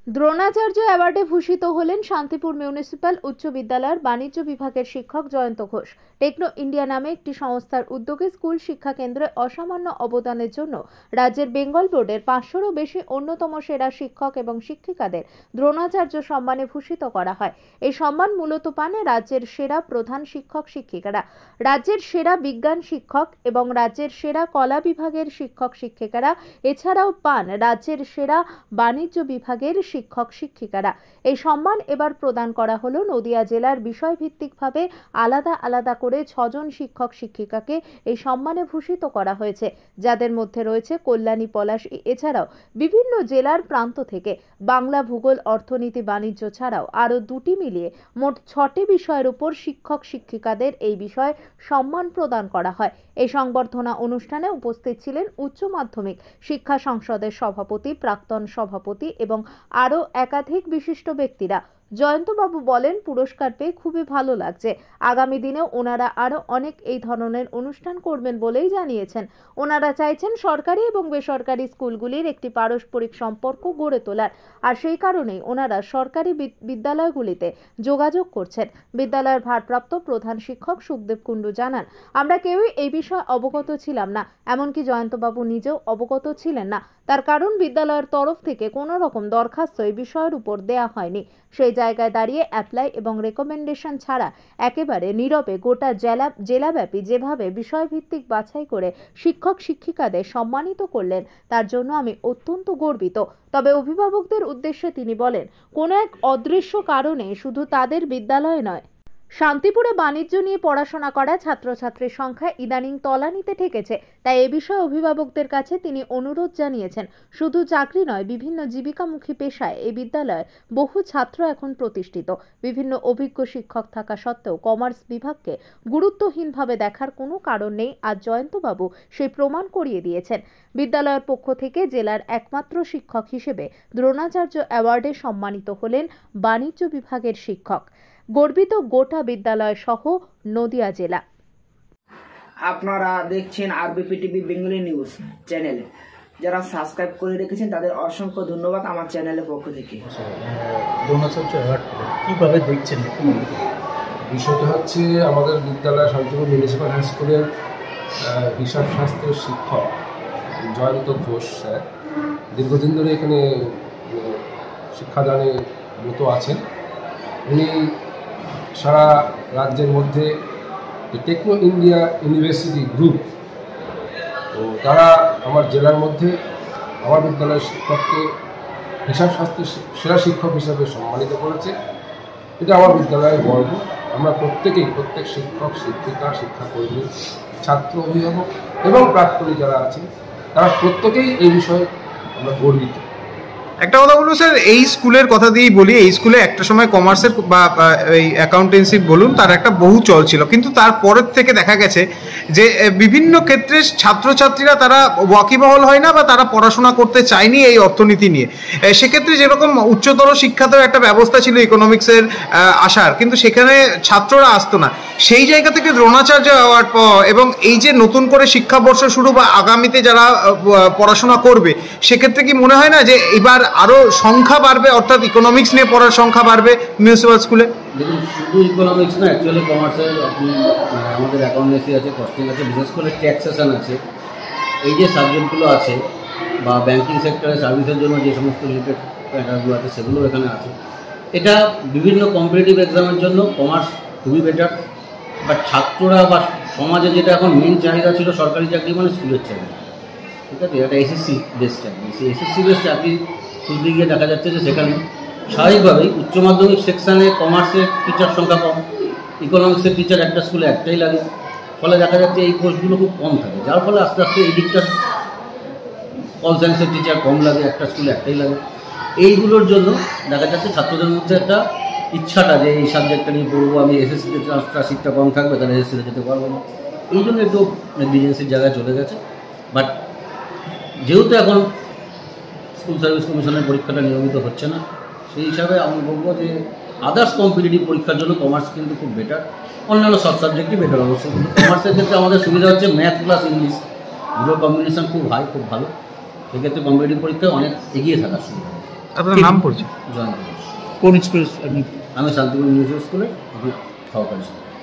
দ্রোণাচার্য অ্যাওয়ার্ডে ভূষিত হলেন শান্তিপুর মিউনিসিপ্যাল উচ্চ বিদ্যালয়ের বাণিজ্য বিভাগের শিক্ষক জয়ন্ত ঘোষ। টেকনো ইন্ডিয়া নামে একটি সংস্থার উদ্যোগে স্কুল শিক্ষা কেন্দ্রে অসামান্য অবদানের জন্য রাজ্যের বেঙ্গল বোর্ডের 500-রও বেশি অন্যতম সেরা শিক্ষক এবং শিক্ষিকাদের দ্রোণাচার্য সম্মানে ভূষিত করা হয়। এই সম্মান মূলত পান রাজ্যের সেরা প্রধান শিক্ষক শিক্ষিকারা, রাজ্যের সেরা বিজ্ঞান শিক্ষক এবং রাজ্যের সেরা কলা বিভাগের শিক্ষক শিক্ষিকারা। এছাড়াও পান রাজ্যের সেরা বাণিজ্য বিভাগের শিক্ষক শিক্ষিকারা। এই সম্মান এবার প্রদান করা হলো নদিয়া জেলার বিষয়ভিত্তিকভাবে আলাদা আলাদা করে 6 জন শিক্ষক শিক্ষিকাকে এই সম্মানে ভূষিত করা হয়েছে, যাদের মধ্যে রয়েছে কল্যাণী পলাশ। এছাড়াও বিভিন্ন জেলার প্রান্ত থেকে বাংলা, ভূগোল, অর্থনীতি, বাণিজ্য ছাড়াও আরো 2টি মিলিয়ে মোট 6টি বিষয়ের উপর শিক্ষক শিক্ষিকাদের এই বিষয়ে সম্মান প্রদান করা হয়। এই সংবর্ধনা অনুষ্ঠানে উপস্থিত ছিলেন উচ্চ মাধ্যমিক শিক্ষা সংসদের সভাপতি, প্রাক্তন সভাপতি এবং আরো একাধিক বিশিষ্ট ব্যক্তিরা। জয়ন্তবাবু বলেন, পুরস্কার পেয়ে খুবই ভালো লাগছে। আগামী দিনেও ওনারা আরো অনেক এই ধরনের অনুষ্ঠান করবেন বলেই জানিয়েছেন। ওনারা চাইছেন সরকারি এবং বেসরকারি স্কুলগুলির একটি পারস্পরিক সম্পর্ক গড়ে তোলার, আর সেই কারণেই ওনারা সরকারি বিদ্যালয়গুলিতে যোগাযোগ করছেন। বিদ্যালয়ের ভারপ্রাপ্ত প্রধান শিক্ষক সুখদেব কুণ্ডু জানান, আমরা কেউই এই বিষয়ে অবগত ছিলাম না, এমনকি জয়ন্তবাবু নিজেও অবগত ছিলেন না। তার কারণ বিদ্যালয়ের তরফ থেকে কোনো রকম দরখাস্ত এই বিষয়ের উপর দেয়া হয়নি। সেই জায়গায় দাঁড়িয়ে অ্যাপ্লাই এবং রেকমেন্ডেশন ছাড়া একেবারে নীরবে গোটা জেলাব্যাপী যেভাবে বিষয়ভিত্তিক বাছাই করে শিক্ষক শিক্ষিকাদের সম্মানিত করলেন, তার জন্য আমি অত্যন্ত গর্বিত। তবে অভিভাবকদের উদ্দেশ্যে তিনি বলেন, কোনো এক অদৃশ্য কারণে শুধু তাদের বিদ্যালয়ে নয়, শান্তিপুরে বাণিজ্য নিয়ে পড়াশোনা করা ছাত্রছাত্রীর সংখ্যা ইদানিং তলানিতে ঠেকেছে। তাই এ বিষয়ে অভিভাবকদের কাছে তিনি অনুরোধ জানিয়েছেন, শুধু চাকরি নয়, বিভিন্ন জীবিকামুখী পেশায় এই বিদ্যালয়ে বহু ছাত্র এখন প্রতিষ্ঠিত। বিভিন্ন অভিজ্ঞ শিক্ষক থাকা সত্ত্বেও কমার্স বিভাগকে গুরুত্বহীনভাবে দেখার কোনো কারণ নেই। আজ জয়ন্তবাবু সেই প্রমাণ করিয়ে দিয়েছেন। বিদ্যালয়ের পক্ষ থেকে জেলার একমাত্র শিক্ষক হিসেবে দ্রোণাচার্য অ্যাওয়ার্ডে সম্মানিত হলেন বাণিজ্য বিভাগের শিক্ষক। গর্বিত গোটা বিদ্যালয় সহ নদিয়া জেলা। আপনারা দেখছেন আরবিপি টিভি বেঙ্গলি নিউজ চ্যানেল। যারা সাবস্ক্রাইব করে রেখেছেন তাদের অসংখ্য ধন্যবাদ আমার চ্যানেলের পক্ষ থেকে। দ্রোণাচার্য অ্যাওয়ার্ড কিভাবে দেখছেন? বিষয়টা হচ্ছে, আমাদের বিদ্যালয় শান্তিপুর মিউনিসিপ্যাল হাই স্কুলের হিসাব শাস্ত্রের শিক্ষক জয়ন্ত ঘোষ স্যার দীর্ঘদিন ধরে এখানে শিক্ষাদানে ব্রত আছেন। উনি সারা রাজ্যের মধ্যে টেকনো ইন্ডিয়া ইউনিভার্সিটি গ্রুপ, তো তারা আমার জেলার মধ্যে আমার বিদ্যালয়ের শিক্ষককে হিসাব শাস্ত্রের সেরা শিক্ষক হিসাবে সম্মানিত করেছে। এটা আমার বিদ্যালয়ের গর্ব। আমরা প্রত্যেক শিক্ষক, শিক্ষিকা, শিক্ষাকর্মী, ছাত্র, অভিভাবক এবং প্রাক্তনী যারা আছেন তারা প্রত্যেকেই এই বিষয়ে আমরা গর্বিত। একটা কথা বলবো স্যার, এই স্কুলের কথা দিয়েই বলি, এই স্কুলে একটা সময় কমার্সের বা এই অ্যাকাউন্টেন্সি বলুন তার একটা বহু চল ছিল, কিন্তু তারপরের থেকে দেখা গেছে যে বিভিন্ন ক্ষেত্রে ছাত্রছাত্রীরা তারা ওয়াকিবহল হয় না বা তারা পড়াশোনা করতে চায়নি এই অর্থনীতি নিয়ে। সেক্ষেত্রে যেরকম উচ্চতর শিক্ষাতেও একটা ব্যবস্থা ছিল ইকোনমিক্সের আসার, কিন্তু সেখানে ছাত্ররা আসতো না। সেই জায়গা থেকে দ্রোণাচার্য অ্যাওয়ার্ড পাওয়া এবং এই যে নতুন করে শিক্ষাবর্ষ শুরু বা আগামীতে যারা পড়াশোনা করবে, সেক্ষেত্রে কি মনে হয় না যে এবার আরো সংখ্যা বাড়বে, অর্থাৎ ইকোনমিক্স নিয়ে পড়ার সংখ্যা বাড়বে মিউনিসিপ্যাল স্কুলে? দেখুন, শুধু ইকোনমিক্স না, অ্যাকচুয়ালি কমার্সের আপনি আমাদের অ্যাকাউন্টেন্সি আছে, কস্টিং আছে, বিশেষ করে ট্যাক্সেশন আছে, এই যে সাবজেক্টগুলো আছে বা ব্যাংকিং সেক্টরে সার্ভিসের জন্য যে সমস্ত রিলেটেড ম্যাটারগুলো আছে সেগুলো এখানে আছে। এটা বিভিন্ন কম্পিটিটিভ এক্সামের জন্য কমার্স খুবই বেটার। বাট ছাত্ররা বা সমাজে যেটা এখন মেন চাহিদা ছিল সরকারি চাকরি মানে স্কুলের চাকরি, ঠিক আছে, এটা এসএসসি বেস চাকরি। সেই এসএসসি বেস চাকরি খুঁজতে গিয়ে দেখা যাচ্ছে যে সেখানে স্বাভাবিকভাবেই উচ্চ মাধ্যমিক সেকশানে কমার্সের টিচার সংখ্যা কম, ইকোনমিক্সের টিচার একটা স্কুলে একটাই লাগে, ফলে দেখা যাচ্ছে এই কোর্সগুলো খুব কম থাকে, যার ফলে আস্তে আস্তে এই দিকটা অল সায়েন্সের টিচার কম লাগে, একটা স্কুলে একটাই লাগে। এইগুলোর জন্য দেখা যাচ্ছে ছাত্রদের মধ্যে একটা ইচ্ছাটা যে এই সাবজেক্টটা নিয়ে পড়বো, আমি এসএসসিতে সিটটা কম থাকবে তাহলে এসএসসিতে যেতে পারবো না, এই জন্য একটু নেগলিজেন্সির জায়গায় চলে গেছে। বাট যেহেতু এখন স্কুল সার্ভিস কমিশনের পরীক্ষাটা নিয়মিত হচ্ছে না, সেই হিসাবে আমি বলবো যে আদার্স কম্পিটিটিভ পরীক্ষার জন্য কমার্স কিন্তু খুব বেটার, অন্যান্য সব সাবজেক্টই বেটার অবশ্যই। কিন্তু কমার্সের ক্ষেত্রে আমাদের সুবিধা হচ্ছে ম্যাথ প্লাস ইংলিশ দুটোর কম্বিনেশন খুব হাই, খুব ভালো, সেক্ষেত্রে কম্পিটিটিভ পরীক্ষায় অনেক এগিয়ে থাকার সুবিধা। আপনার নাম পড়ছে জয়ন্ত ঘোষ। কোন স্কুল আপনি? আমি শান্তিপুর মিউনিসিপ্যাল স্কুলে সহকারী শিক্ষক।